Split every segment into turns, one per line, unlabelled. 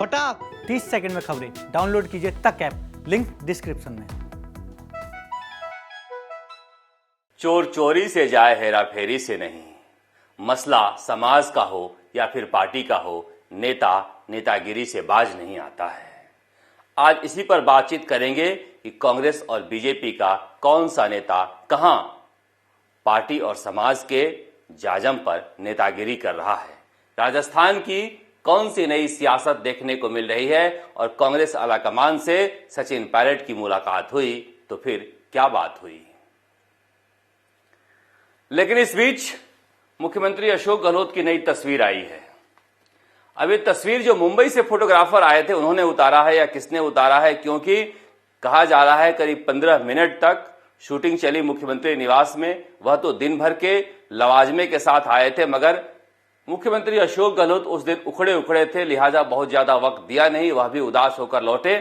फटाक 30 सेकंड में खबरें डाउनलोड कीजिए तक ऐप, लिंक डिस्क्रिप्शन में।
चोर चोरी से जाए हेरा फेरी से नहीं, मसला समाज का हो या फिर पार्टी का हो, नेता नेतागिरी से बाज नहीं आता है। आज इसी पर बातचीत करेंगे कि कांग्रेस और बीजेपी का कौन सा नेता कहां पार्टी और समाज के जाजम पर नेतागिरी कर रहा है। राजस्थान की कौन सी नई सियासत देखने को मिल रही है और कांग्रेस आलाकमान से सचिन पायलट की मुलाकात हुई तो फिर क्या बात हुई। लेकिन इस बीच मुख्यमंत्री अशोक गहलोत की नई तस्वीर आई है। अब ये तस्वीर जो मुंबई से फोटोग्राफर आए थे उन्होंने उतारा है या किसने उतारा है, क्योंकि कहा जा रहा है करीब 15 मिनट तक शूटिंग चली मुख्यमंत्री निवास में। वह तो दिन भर के लवाजमे के साथ आए थे, मगर मुख्यमंत्री अशोक गहलोत उस दिन उखड़े थे, लिहाजा बहुत ज्यादा वक्त दिया नहीं। वह भी उदास होकर लौटे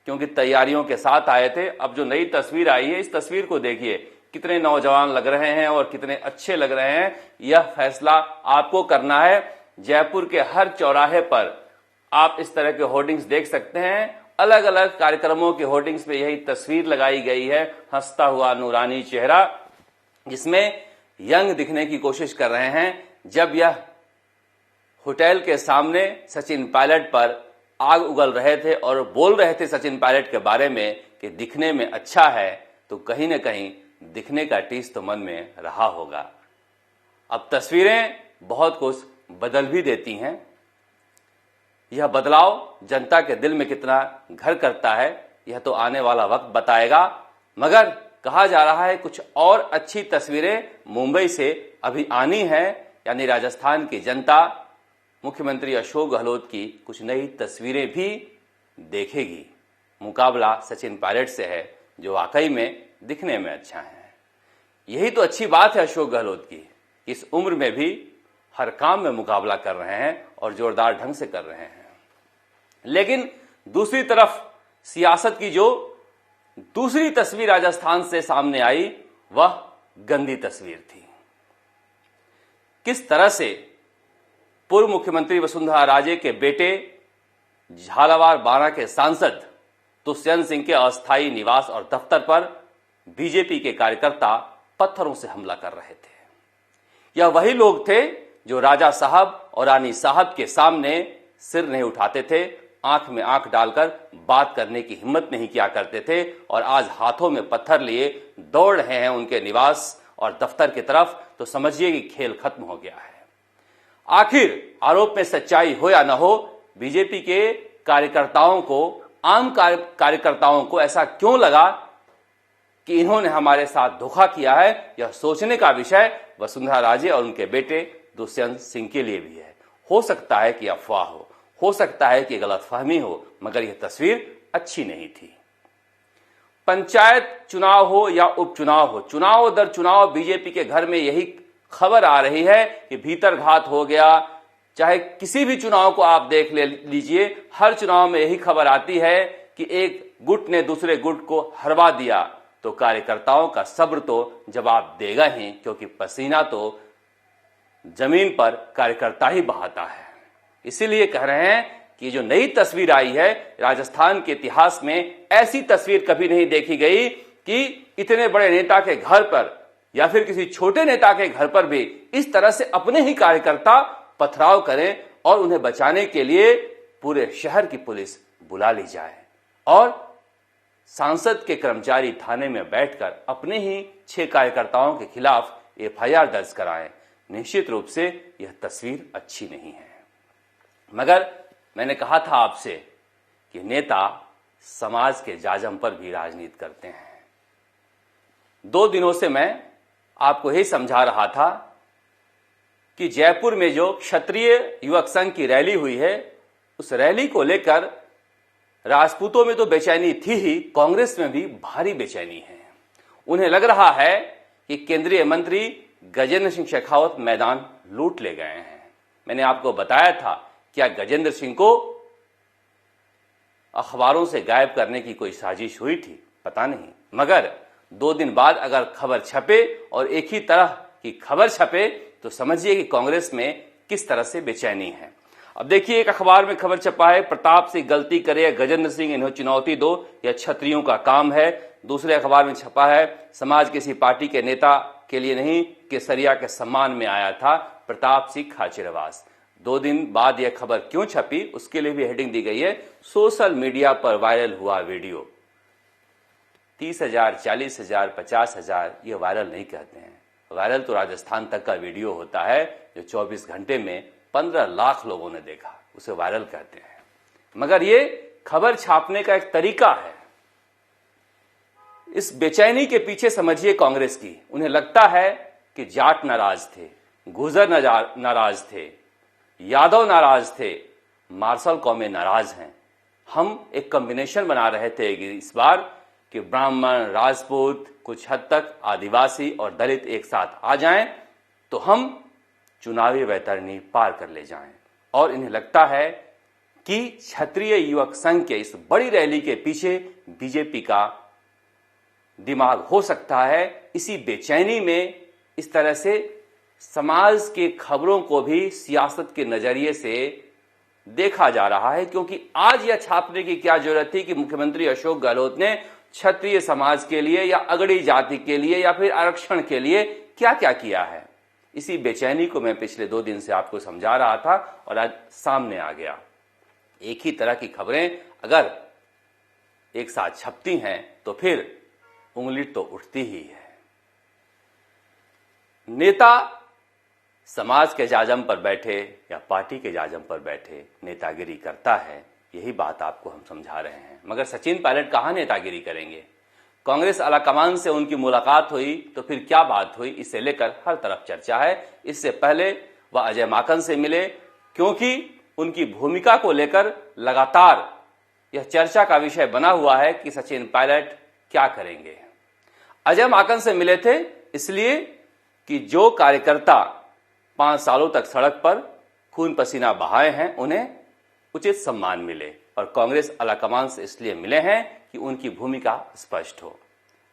क्योंकि तैयारियों के साथ आए थे। अब जो नई तस्वीर आई है, इस तस्वीर को देखिए, कितने नौजवान लग रहे हैं और कितने अच्छे लग रहे हैं। यह फैसला आपको करना है। जयपुर के हर चौराहे पर आप इस तरह के होर्डिंग्स देख सकते हैं। अलग अलग कार्यक्रमों के होर्डिंग्स पे यही तस्वीर लगाई गई है, हंसता हुआ नूरानी चेहरा, जिसमें यंग दिखने की कोशिश कर रहे हैं। जब यह होटल के सामने सचिन पायलट पर आग उगल रहे थे और बोल रहे थे सचिन पायलट के बारे में कि दिखने में अच्छा है, तो कहीं न कहीं दिखने का टीस तो मन में रहा होगा। अब तस्वीरें बहुत कुछ बदल भी देती हैं। यह बदलाव जनता के दिल में कितना घर करता है, यह तो आने वाला वक्त बताएगा। मगर कहा जा रहा है कुछ और अच्छी तस्वीरें मुंबई से अभी आनी है, यानी राजस्थान की जनता मुख्यमंत्री अशोक गहलोत की कुछ नई तस्वीरें भी देखेगी। मुकाबला सचिन पायलट से है, जो वाकई में दिखने में अच्छा है। यही तो अच्छी बात है अशोक गहलोत की, इस उम्र में भी हर काम में मुकाबला कर रहे हैं और जोरदार ढंग से कर रहे हैं। लेकिन दूसरी तरफ सियासत की जो दूसरी तस्वीर राजस्थान से सामने आई, वह गंदी तस्वीर थी। किस तरह से पूर्व मुख्यमंत्री वसुंधरा राजे के बेटे, झालावाड़ बारा के सांसद दुष्यंत सिंह के अस्थायी निवास और दफ्तर पर बीजेपी के कार्यकर्ता पत्थरों से हमला कर रहे थे। यह वही लोग थे जो राजा साहब और रानी साहब के सामने सिर नहीं उठाते थे, आंख में आंख डालकर बात करने की हिम्मत नहीं किया करते थे, और आज हाथों में पत्थर लिए दौड़ रहे हैं उनके निवास और दफ्तर की तरफ। तो समझिए कि खेल खत्म हो गया है। आखिर आरोप में सच्चाई हो या न हो, बीजेपी के कार्यकर्ताओं को, आम कार्यकर्ताओं को ऐसा क्यों लगा कि इन्होंने हमारे साथ धोखा किया है, यह सोचने का विषय वसुंधरा राजे और उनके बेटे दुष्यंत सिंह के लिए भी है। हो सकता है कि अफवाह हो सकता है कि गलतफहमी हो, मगर यह तस्वीर अच्छी नहीं थी। पंचायत चुनाव हो या उपचुनाव हो, चुनाव दर चुनाव बीजेपी के घर में यही खबर आ रही है कि भीतर घात हो गया। चाहे किसी भी चुनाव को आप देख लीजिए, हर चुनाव में यही खबर आती है कि एक गुट ने दूसरे गुट को हरवा दिया। तो कार्यकर्ताओं का सब्र तो जवाब देगा ही, क्योंकि पसीना तो जमीन पर कार्यकर्ता ही बहाता है। इसीलिए कह रहे हैं कि जो नई तस्वीर आई है, राजस्थान के इतिहास में ऐसी तस्वीर कभी नहीं देखी गई कि इतने बड़े नेता के घर पर या फिर किसी छोटे नेता के घर पर भी इस तरह से अपने ही कार्यकर्ता पथराव करें और उन्हें बचाने के लिए पूरे शहर की पुलिस बुला ली जाए और सांसद के कर्मचारी थाने में बैठकर अपने ही 6 कार्यकर्ताओं के खिलाफ एफआईआर दर्ज कराएं। निश्चित रूप से यह तस्वीर अच्छी नहीं है। मगर मैंने कहा था आपसे कि नेता समाज के जाजम पर भी राजनीति करते हैं। 2 दिनों से मैं आपको यही समझा रहा था कि जयपुर में जो क्षत्रिय युवक संघ की रैली हुई है, उस रैली को लेकर राजपूतों में तो बेचैनी थी ही, कांग्रेस में भी भारी बेचैनी है। उन्हें लग रहा है कि केंद्रीय मंत्री गजेंद्र सिंह शेखावत मैदान लूट ले गए हैं। मैंने आपको बताया था क्या गजेंद्र सिंह को अखबारों से गायब करने की कोई साजिश हुई थी, पता नहीं। मगर 2 दिन बाद अगर खबर छपे और एक ही तरह की खबर छपे तो समझिए कि कांग्रेस में किस तरह से बेचैनी है। अब देखिए, एक अखबार में खबर छपा है, प्रताप सिंह गलती करे या गजेंद्र सिंह इन्हें चुनौती दो, यह छत्रियों का काम है। दूसरे अखबार में छपा है, समाज किसी पार्टी के नेता के लिए नहीं, केसरिया के सम्मान में आया था प्रताप सिंह खाचरियावास। 2 दिन बाद यह खबर क्यों छपी, उसके लिए भी हेडिंग दी गई है, सोशल मीडिया पर वायरल हुआ वीडियो। 30,000, 40,000, 50,000 ये वायरल नहीं कहते हैं। वायरल तो राजस्थान तक का वीडियो होता है जो 24 घंटे में 15 लाख लोगों ने देखा, उसे वायरल कहते हैं। मगर ये खबर छापने का एक तरीका है। इस बेचैनी के पीछे समझिए कांग्रेस की, उन्हें लगता है कि जाट नाराज थे, गुर्जर नाराज थे, यादव नाराज थे, मार्शल कौमें नाराज हैं। हम एक कॉम्बिनेशन बना रहे थे इस बार कि ब्राह्मण, राजपूत, कुछ हद तक आदिवासी और दलित एक साथ आ जाएं तो हम चुनावी वैतरणी पार कर ले जाएं। और इन्हें लगता है कि क्षत्रिय युवक संघ के इस बड़ी रैली के पीछे बीजेपी का दिमाग हो सकता है। इसी बेचैनी में इस तरह से समाज के खबरों को भी सियासत के नजरिए से देखा जा रहा है, क्योंकि आज यह छापने की क्या जरूरत थी कि मुख्यमंत्री अशोक गहलोत ने क्षत्रिय समाज के लिए या अगड़ी जाति के लिए या फिर आरक्षण के लिए क्या क्या किया है। इसी बेचैनी को मैं पिछले 2 दिन से आपको समझा रहा था और आज सामने आ गया। एक ही तरह की खबरें अगर एक साथ छपती हैं तो फिर उंगली तो उठती ही है। नेता समाज के जाजम पर बैठे या पार्टी के जाजम पर बैठे नेतागिरी करता है, यही बात आपको हम समझा रहे हैं। मगर सचिन पायलट कहां नेतागिरी करेंगे? कांग्रेस आलाकमान से उनकी मुलाकात हुई तो फिर क्या बात हुई, इसे लेकर हर तरफ चर्चा है। इससे पहले वह अजय माकन से मिले, क्योंकि उनकी भूमिका को लेकर लगातार यह चर्चा का विषय बना हुआ है कि सचिन पायलट क्या करेंगे। अजय माकन से मिले थे इसलिए कि जो कार्यकर्ता 5 सालों तक सड़क पर खून पसीना बहाए हैं उन्हें उचित सम्मान मिले, और कांग्रेस आलाकमान से इसलिए मिले हैं कि उनकी भूमिका स्पष्ट हो।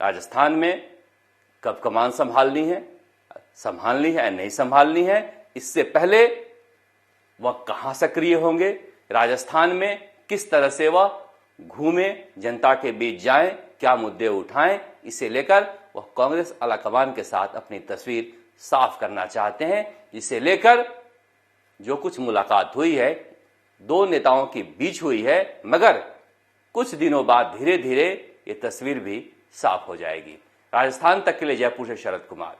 राजस्थान में कब कमान संभालनी है या नहीं संभालनी है, इससे पहले वह कहां सक्रिय होंगे, राजस्थान में किस तरह से वह घूमे, जनता के बीच जाएं, क्या मुद्दे उठाएं, इसे लेकर वह कांग्रेस आलाकमान के साथ अपनी तस्वीर साफ करना चाहते हैं। इसे लेकर जो कुछ मुलाकात हुई है 2 नेताओं के बीच हुई है, मगर कुछ दिनों बाद धीरे धीरे ये तस्वीर भी साफ हो जाएगी। राजस्थान तक के लिए जयपुर से शरद कुमार।